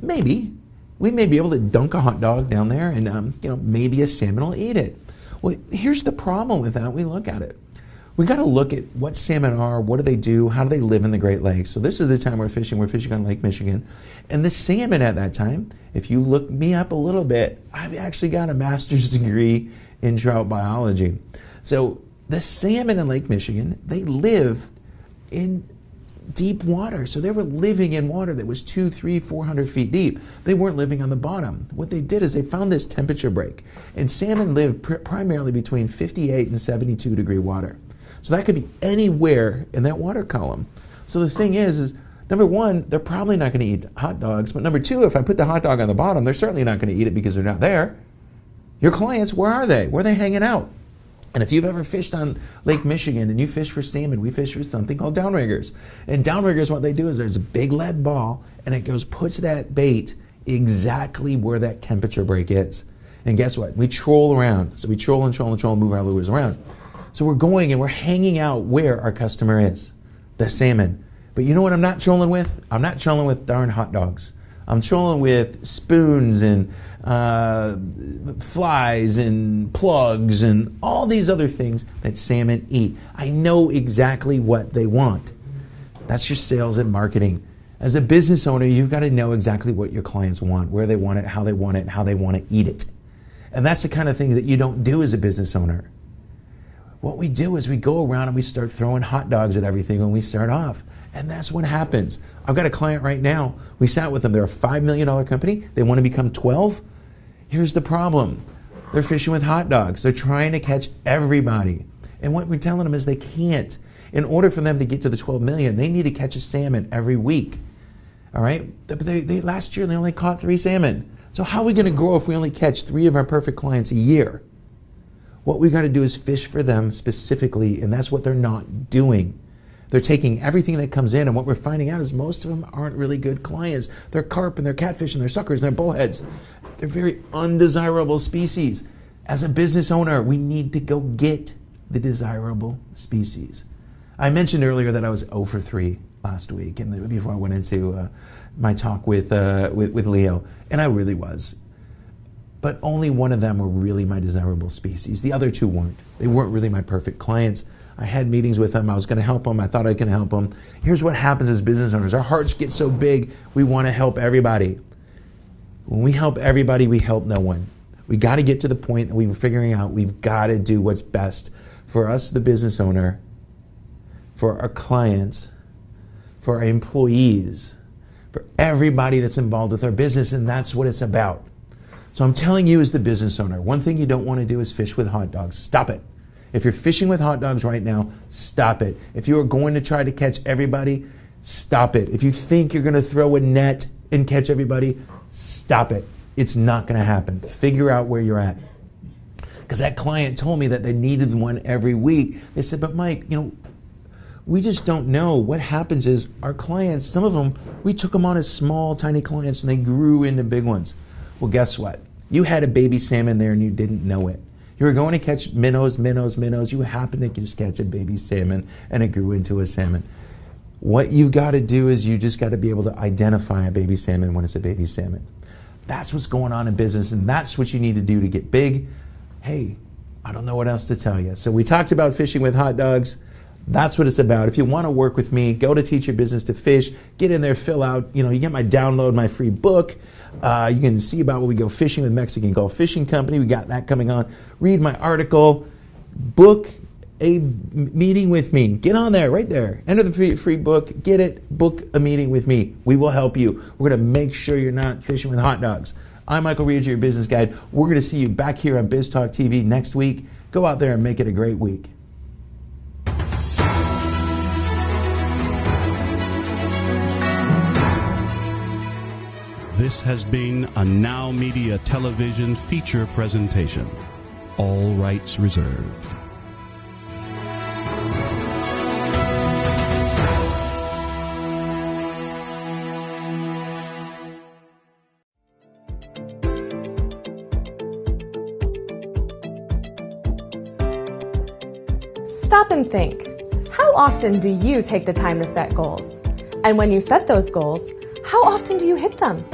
maybe. We may be able to dunk a hot dog down there and maybe a salmon will eat it. Well, here's the problem with that. We look at it. We got to look at what salmon are, what do they do, how do they live in the Great Lakes. So this is the time we're fishing on Lake Michigan. And the salmon at that time, if you look me up a little bit, I've actually got a master's degree in trout biology. So the salmon in Lake Michigan, they live in deep water. So they were living in water that was 200, 300, 400 feet deep. They weren't living on the bottom. What they did is they found this temperature break. And salmon live primarily between 58 and 72 degree water. So that could be anywhere in that water column. So the thing is number one, they're probably not going to eat hot dogs. But number two, if I put the hot dog on the bottom, they're certainly not going to eat it because they're not there. Your clients, where are they? Where are they hanging out? And if you've ever fished on Lake Michigan and you fish for salmon, we fish for something called downriggers. And downriggers, what they do is there's a big lead ball and it puts that bait exactly where that temperature break is. And guess what? We troll around. So we troll and move our lures around. So we're going and we're hanging out where our customer is, the salmon. But you know what I'm not trolling with? I'm not trolling with darn hot dogs. I'm trolling with spoons and flies and plugs and all these other things that salmon eat. I know exactly what they want. That's your sales and marketing. As a business owner, you've got to know exactly what your clients want, where they want it, how they want it, and how they want to eat it. And that's the kind of thing that you don't do as a business owner. What we do is we go around and we start throwing hot dogs at everything when we start off. And that's what happens. I've got a client right now. We sat with them. They're a $5 million company. They want to become 12. Here's the problem. They're fishing with hot dogs. They're trying to catch everybody. And what we're telling them is they can't. In order for them to get to the 12 million, they need to catch a salmon every week. All right? Last year, they only caught 3 salmon. So how are we going to grow if we only catch 3 of our perfect clients a year? What we got to do is fish for them specifically, and that's what they're not doing. They're taking everything that comes in, and what we're finding out is most of them aren't really good clients. They're carp and they're catfish and they're suckers and they're bullheads. They're very undesirable species. As a business owner, we need to go get the desirable species. I mentioned earlier that I was 0 for 3 last week, and before I went into my talk with Leo, and I really was. But only one of them were really my desirable species. The other 2 weren't. They weren't really my perfect clients. I had meetings with them. I was going to help them. I thought I could help them. Here's what happens as business owners. Our hearts get so big, we want to help everybody. When we help everybody, we help no one. We got to get to the point that we're figuring out we've got to do what's best for us, the business owner, for our clients, for our employees, for everybody that's involved with our business, and that's what it's about. So I'm telling you as the business owner, one thing you don't want to do is fish with hot dogs. Stop it. If you're fishing with hot dogs right now, stop it. If you are going to try to catch everybody, stop it. If you think you're going to throw a net and catch everybody, stop it. It's not going to happen. Figure out where you're at. Because that client told me that they needed one every week. They said, but Mike, we just don't know. What happens is our clients, some of them, we took them on as small, tiny clients and they grew into big ones. Well, guess what? You had a baby salmon there and you didn't know it. You were going to catch minnows. You happened to just catch a baby salmon and it grew into a salmon. What you got to do is you just got to be able to identify a baby salmon when it's a baby salmon. That's what's going on in business, and that's what you need to do to get big. Hey, I don't know what else to tell you. So we talked about fishing with hot dogs. That's what it's about. If you want to work with me, go to Teach Your Business to Fish. Get in there, fill out. You get my download, my free book. You can see about when we go fishing with Mexican Gulf Fishing Company. We got that coming on. Read my article. Book a meeting with me. Get on there, right there. Enter the free book. Get it. Book a meeting with me. We will help you. We're going to make sure you're not fishing with hot dogs. I'm Michael Reed, your business guide. We're going to see you back here on Biz Talk TV next week. Go out there and make it a great week. This has been a Now Media television feature presentation. All rights reserved. Stop and think. How often do you take the time to set goals? And when you set those goals, how often do you hit them?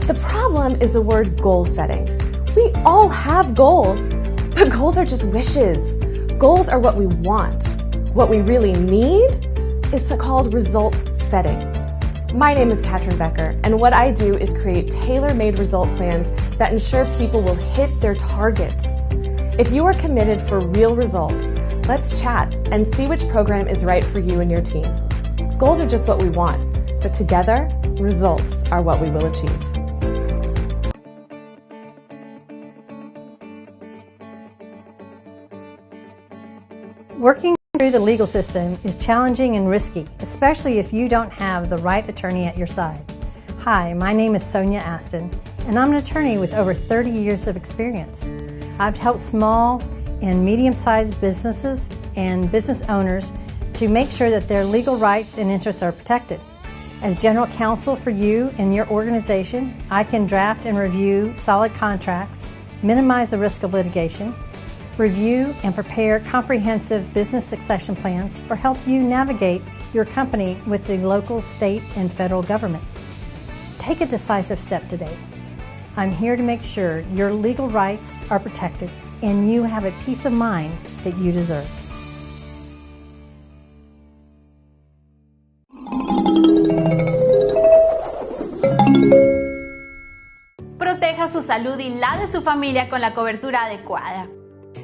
The problem is the word goal setting. We all have goals, but goals are just wishes. Goals are what we want. What we really need is called result setting. My name is Katrin Becker, and what I do is create tailor-made result plans that ensure people will hit their targets. If you are committed for real results, let's chat and see which program is right for you and your team. Goals are just what we want, but together, results are what we will achieve. Working through the legal system is challenging and risky, especially if you don't have the right attorney at your side. Hi, my name is Sonia Aston, and I'm an attorney with over 30 years of experience. I've helped small and medium-sized businesses and business owners to make sure that their legal rights and interests are protected. As general counsel for you and your organization, I can draft and review solid contracts, minimize the risk of litigation, review and prepare comprehensive business succession plans, or help you navigate your company with the local, state, and federal government. Take a decisive step today. I'm here to make sure your legal rights are protected and you have a peace of mind that you deserve. Proteja su salud y la de su familia con la cobertura adecuada.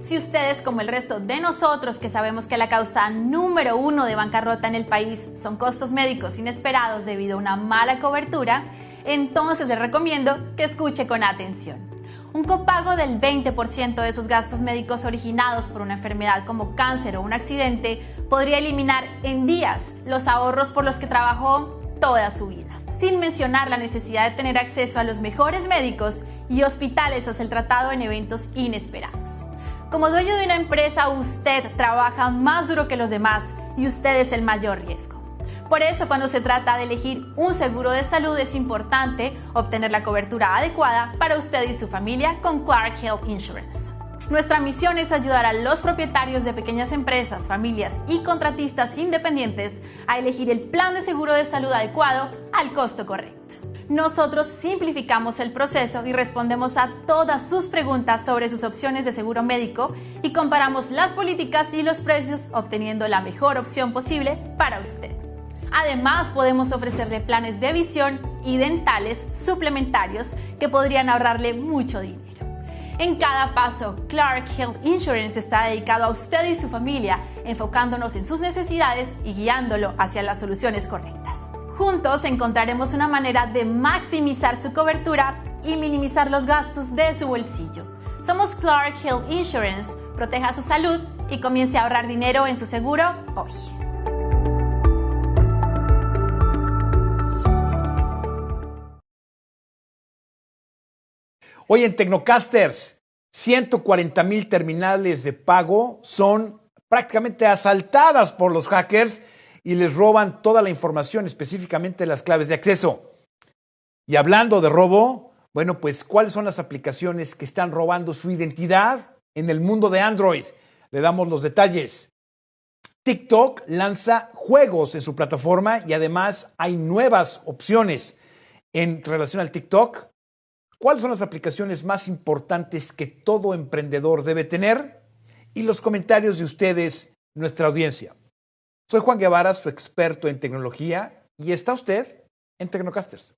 Si ustedes, como el resto de nosotros que sabemos que la causa número 1 de bancarrota en el país son costos médicos inesperados debido a una mala cobertura, entonces les recomiendo que escuche con atención. Un copago del 20% de sus gastos médicos originados por una enfermedad como cáncer o un accidente podría eliminar en días los ahorros por los que trabajó toda su vida, sin mencionar la necesidad de tener acceso a los mejores médicos y hospitales tras el tratado en eventos inesperados. Como dueño de una empresa, usted trabaja más duro que los demás y usted es el mayor riesgo. Por eso, cuando se trata de elegir un seguro de salud, es importante obtener la cobertura adecuada para usted y su familia con Clark Health Insurance. Nuestra misión es ayudar a los propietarios de pequeñas empresas, familias y contratistas independientes a elegir el plan de seguro de salud adecuado al costo correcto. Nosotros simplificamos el proceso y respondemos a todas sus preguntas sobre sus opciones de seguro médico y comparamos las políticas y los precios, obteniendo la mejor opción posible para usted. Además, podemos ofrecerle planes de visión y dentales suplementarios que podrían ahorrarle mucho dinero. En cada paso, Clark Health Insurance está dedicado a usted y su familia, enfocándonos en sus necesidades y guiándolo hacia las soluciones correctas. Juntos encontraremos una manera de maximizar su cobertura y minimizar los gastos de su bolsillo. Somos Clark Health Insurance. Proteja su salud y comience a ahorrar dinero en su seguro hoy. Hoy en Tecnocasters, 140,000 terminales de pago son prácticamente asaltadas por los hackers y les roban toda la información, específicamente las claves de acceso. Y hablando de robo, bueno, pues ¿cuáles son las aplicaciones que están robando su identidad en el mundo de Android? Le damos los detalles. TikTok lanza juegos en su plataforma y además hay nuevas opciones en relación al TikTok. ¿Cuáles son las aplicaciones más importantes que todo emprendedor debe tener? Y los comentarios de ustedes, nuestra audiencia. Soy Juan Guevara, su experto en tecnología, y está usted en Tecnocasters.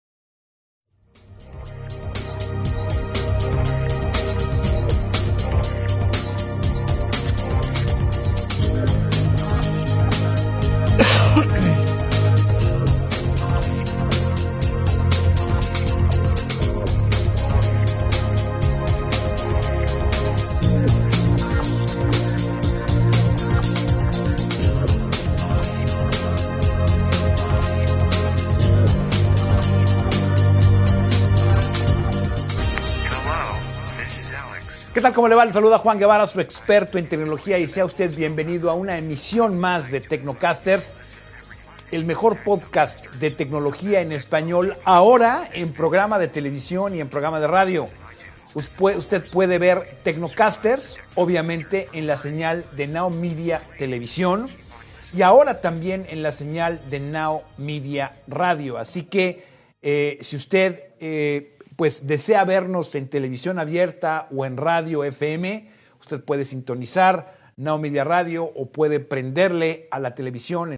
¿Qué tal? ¿Cómo le va? Le saluda Juan Guevara, su experto en tecnología, y sea usted bienvenido a una emisión más de Tecnocasters, el mejor podcast de tecnología en español, ahora en programa de televisión y en programa de radio. Usted puede ver Tecnocasters, obviamente en la señal de Now Media Televisión y ahora también en la señal de Now Media Radio. Así que si usted pues desea vernos en televisión abierta o en radio FM, usted puede sintonizar Now Media Radio o puede prenderle a la televisión